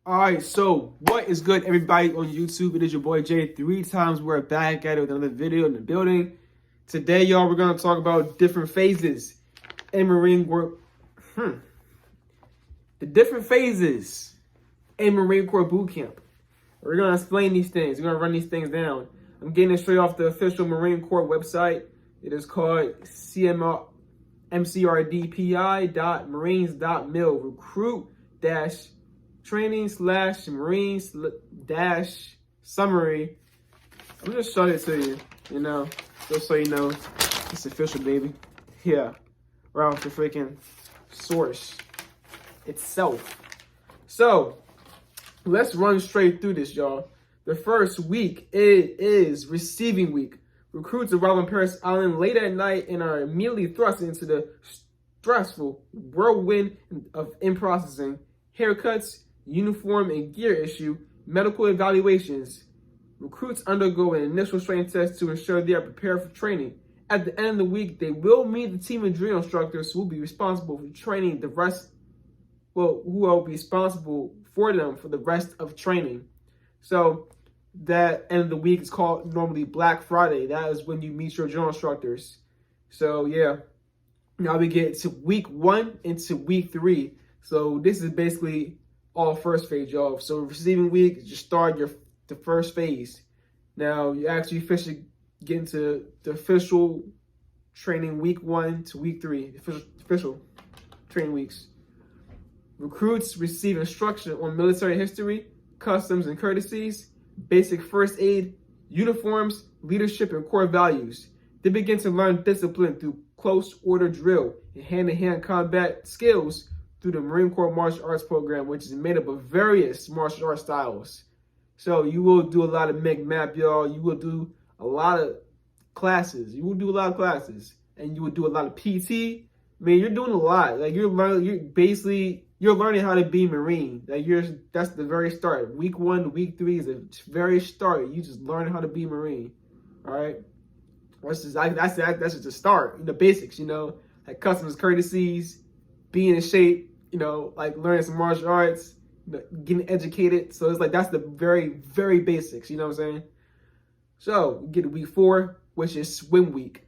All right, so what is good, everybody on YouTube? It is your boy Jay. 3 times we're back at it with another video in the building. Today, y'all, we're gonna talk about different phases in Marine Corps. The different phases in Marine Corps boot camp. We're gonna explain these things. We're gonna run these things down. I'm getting it straight off the official Marine Corps website. It is called mcrdpi.marines.mil. Recruit-training/marines-summary. I'm just showing it to you, just so you know it's official, baby. Yeah, we're off the freaking source itself. So let's run straight through this, y'all. The first week, it is receiving week. Recruits arrive on Paris Island late at night and are immediately thrust into the stressful whirlwind of in-processing, haircuts, uniform and gear issue, medical evaluations. Recruits undergo an initial strength test to ensure they are prepared for training. At the end of the week, they will meet the team of drill instructors who will be responsible for training the rest, who will be responsible for them for the rest of training. So that end of the week is called normally Black Friday. That is when you meet your drill instructors. So yeah, now we get to week 1 into week 3. So this is basically all first phase, y'all. So receiving week, just start the first phase. Now you actually officially get into the official training week 1 to week 3, official training weeks. Recruits receive instruction on military history, customs and courtesies, basic first aid, uniforms, leadership, and core values. They begin to learn discipline through close order drill and hand-to-hand combat skills through the Marine Corps Martial Arts Program, which is made up of various martial arts styles. So you will do a lot of map, y'all. You will do a lot of classes. And you will do a lot of PT. Man, you're doing a lot. Like you're learning how to be Marine. That's the very start. Week 1 to week 3 is the very start. You just learn how to be Marine. All right. That's just the start. The basics. Like customs, courtesies, being in shape. Like learning some martial arts, getting educated. So it's like that's the very, very basics. You know what I'm saying? So we get to week 4, which is swim week.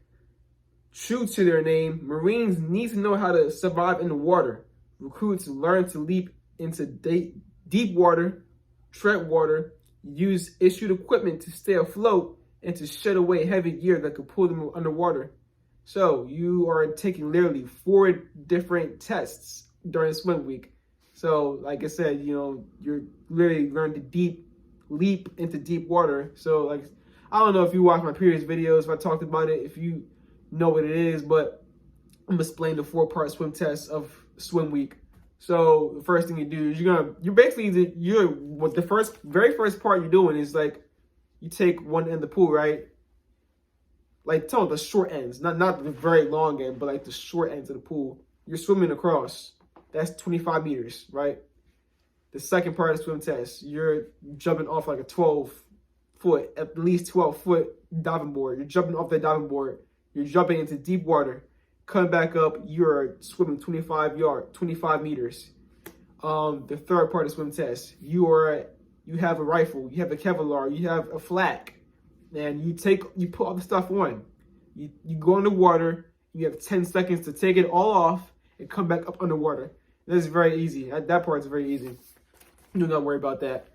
True to their name, Marines need to know how to survive in the water. Recruits learn to leap into deep water, tread water, use issued equipment to stay afloat, and to shed away heavy gear that could pull them underwater. So you are taking literally 4 different tests during swim week. So like I said, you're literally learning to leap into deep water. So like, I don't know if you watched my previous videos, if I talked about it, if you know what it is, but I'm explaining the 4-part swim test of swim week. So the first thing you do is the very first part you're doing is like you take one end of the pool, right? Like tell the short ends, not the very long end, but like the short ends of the pool. You're swimming across. That's 25 meters, right? The second part of the swim test, you're jumping off like a 12-foot, at least 12-foot diving board. You're jumping off that diving board. You're jumping into deep water. Coming back up, you're swimming 25 meters. The third part of the swim test, you have a rifle, you have a Kevlar, you have a flak, and you put all the stuff on. You go in the water, you have 10 seconds to take it all off and come back up underwater. That's very easy. That part's very easy. You don't gotta worry about that.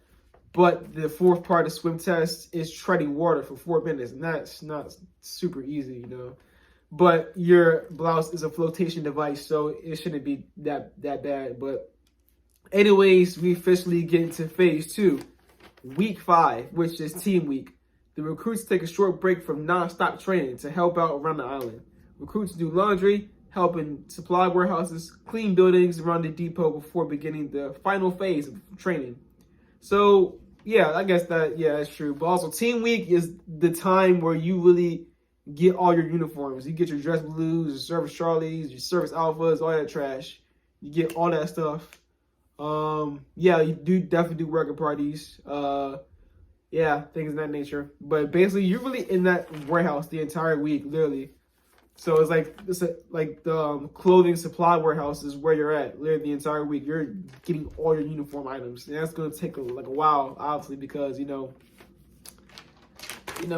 But the 4th part of the swim test is treading water for 4 minutes, and that's not super easy, But your blouse is a flotation device, so it shouldn't be that bad. But anyways, we officially get into phase 2, week 5, which is team week. The recruits take a short break from non-stop training to help out around the island. Recruits do laundry, help in supply warehouses, clean buildings around the depot before beginning the final phase of training. So yeah, I guess that's true. But also team week is the time where you really get all your uniforms. You get your dress blues, your service Charlies, your service alphas, all that trash. You get all that stuff. Yeah, you definitely do working parties. Yeah, things of that nature. But basically, you're really in that warehouse the entire week, literally. So it's like the clothing supply warehouse is where you're at literally the entire week. You're getting all your uniform items, and that's gonna take a while, obviously, because I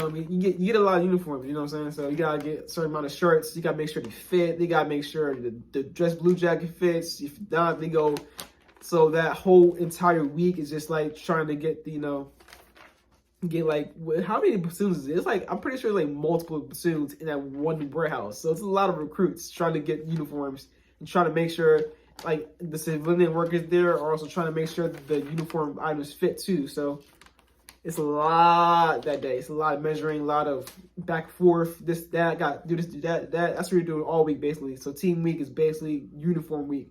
mean, you get a lot of uniforms. You know what I'm saying? So you gotta get a certain amount of shirts. You gotta make sure they fit. They gotta make sure the dress blue jacket fits. If not, they go. So that whole entire week is just like trying to get get like, how many platoons is it? It's like, I'm pretty sure it's like multiple platoons in that one warehouse. So it's a lot of recruits trying to get uniforms and trying to make sure like the civilian workers there are also trying to make sure that the uniform items fit too. So it's a lot that day. It's a lot of measuring, a lot of back and forth, this, that, got do this, do that, that. That's what you're doing all week basically. So team week is basically uniform week,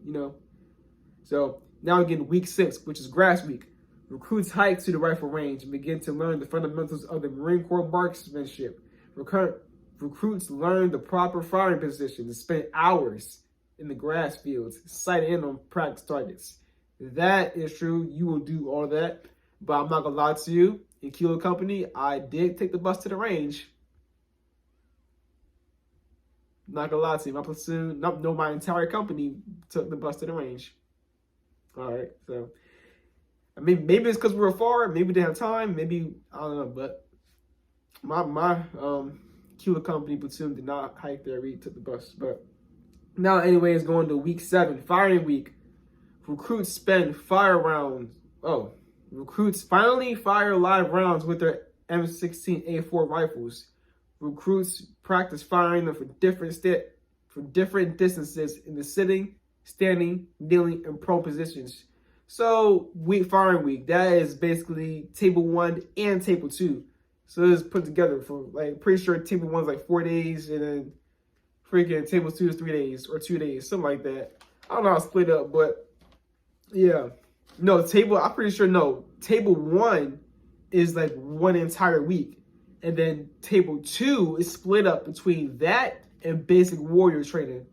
So now we're getting week 6, which is grass week. Recruits hike to the rifle range and begin to learn the fundamentals of the Marine Corps marksmanship. Recruits learn the proper firing position and spend hours in the grass fields, sighting in on practice targets. That is true. You will do all that. But I'm not going to lie to you. In Kilo Company, I did take the bus to the range. Not going to lie to you. My platoon, no, my entire company took the bus to the range. All right, so I mean, maybe it's because we were far, maybe we didn't have time, maybe, I don't know, but my Kilo Company platoon did not hike there, we took the bus. But now anyways, going to week 7, firing week. Recruits spend fire rounds. Recruits finally fire live rounds with their M16A4 rifles. Recruits practice firing them for different distances in the sitting, standing, kneeling, and prone positions. So firing week, that is basically table 1 and table 2. So it's put together for like, pretty sure table 1 is like 4 days, and then freaking table 2 is 3 days or 2 days, something like that. I don't know how to split up, but yeah. No, I'm pretty sure, no, table 1 is like one entire week. And then table 2 is split up between that and basic warrior training,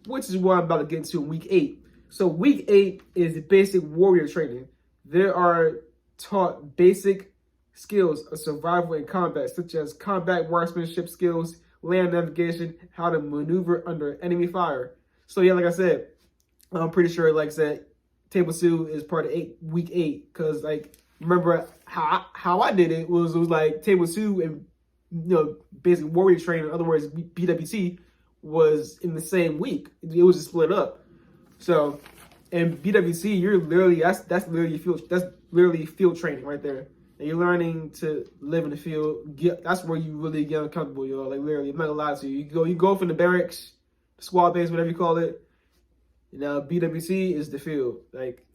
which is what I'm about to get into in week 8. So week 8 is basic warrior training. There are taught basic skills of survival in combat, such as combat marksmanship skills, land navigation, how to maneuver under enemy fire. So yeah, like I said, I'm pretty sure, like I said, table 2 is part of week 8. Because like, remember how I did it was like table 2 and basic warrior training, in other words, BWT, was in the same week. It was just split up. So, in BWC, you're literally that's literally field training right there. And you're learning to live in the field. That's where you really get uncomfortable, y'all. Like literally, I'm not gonna lie to you. You go from the barracks, squad base, whatever you call it. BWC is the field. Like,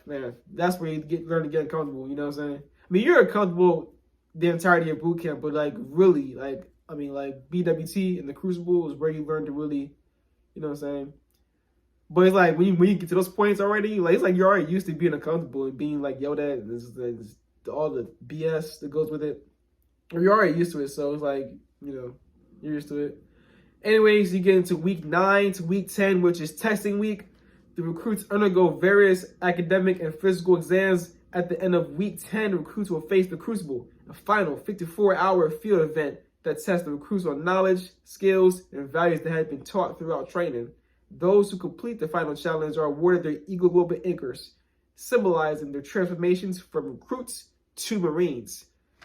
man, that's where you learn to get uncomfortable. You know what I'm saying? I mean, you're uncomfortable the entirety of boot camp, but like really, like BWT and the Crucible is where you learn to really, you know what I'm saying? But it's like when you get to those points already, like it's like you're already used to being uncomfortable and being like yelled at, and there's all the BS that goes with it. You're already used to it, so it's like, you're used to it. Anyways, you get into week 9 to week 10, which is testing week. The recruits undergo various academic and physical exams. At the end of week 10, recruits will face the Crucible, a final 54-hour field event that tests the recruits on knowledge, skills, and values that have been taught throughout training. Those who complete the final challenge are awarded their Eagle Globe anchors, symbolizing their transformations from recruits to Marines.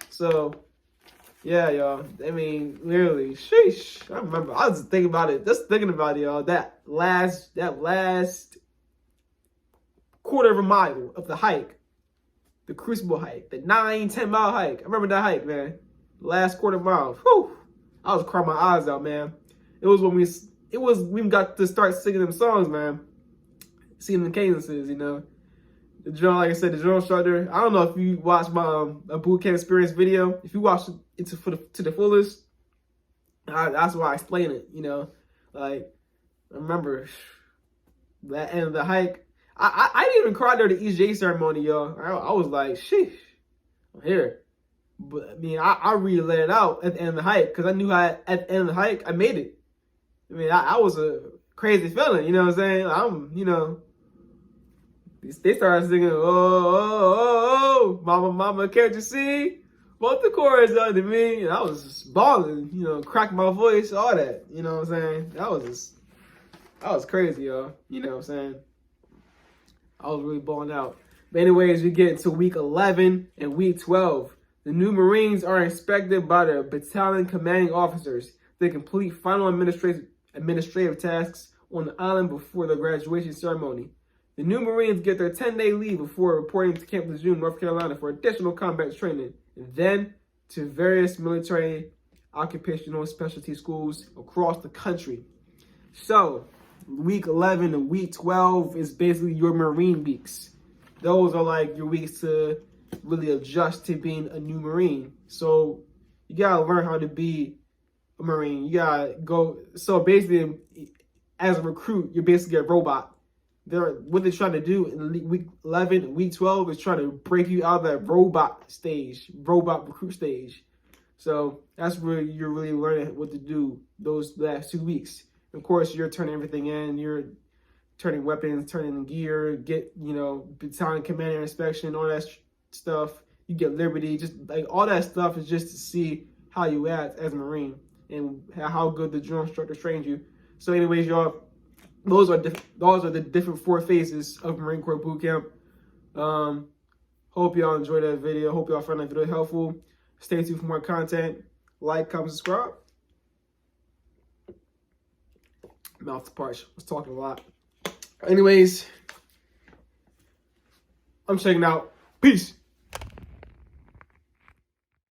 So, yeah, y'all. I mean, literally, sheesh. I remember, I was thinking about it, y'all. That last quarter of a mile of the hike, the Crucible hike, the 9-10 mile hike. I remember that hike, man. Last quarter mile. Whew. I was crying my eyes out, man. It was when we got to start singing them songs, man. Singing the cadences, The drill, like I said, the drill instructor. I don't know if you watched my boot camp experience video. If you watched it to the fullest, that's why I explain it, Like, I remember that end of the hike. I didn't even cry during the EJ ceremony, y'all. I was like, sheesh, I'm here. But, I mean, I really let it out at the end of the hike because I knew at the end of the hike, I made it. I mean, I was a crazy feeling, you know what I'm saying? They started singing, oh, oh, oh, oh, mama, mama, can't you see? Both the chorus done to me, and I was just balling, you know, cracking my voice, all that. You know what I'm saying? That was crazy, y'all. You know what I'm saying? I was really balling out. But anyways, we get into week 11 and week 12. The new Marines are inspected by their battalion commanding officers. They complete final administrative tasks on the island before the graduation ceremony. The new Marines get their 10-day leave before reporting to Camp Lejeune, North Carolina for additional combat training, and then to various military occupational specialty schools across the country. So, week 11 and week 12 is basically your Marine weeks. Those are like your weeks to really adjust to being a new Marine. So, you gotta learn how to be a Marine. You gotta go. So, basically, as a recruit, you're basically a robot. What they're trying to do in week 11 and week 12 is trying to break you out of that robot recruit stage. So that's where you're really learning what to do those last 2 weeks. Of course, you're turning everything in. You're turning weapons, turning gear, get, you know, battalion commander inspection, all that stuff. You get liberty, just like all that stuff is just to see how you act as a Marine and how good the drill instructor trained you. So anyways, y'all, those are the different 4 phases of Marine Corps boot camp. Hope y'all enjoyed that video. Hope y'all found that video helpful. Stay tuned for more content. Like, comment, subscribe. Mouth to parch. I was talking a lot. Anyways, I'm checking out. Peace.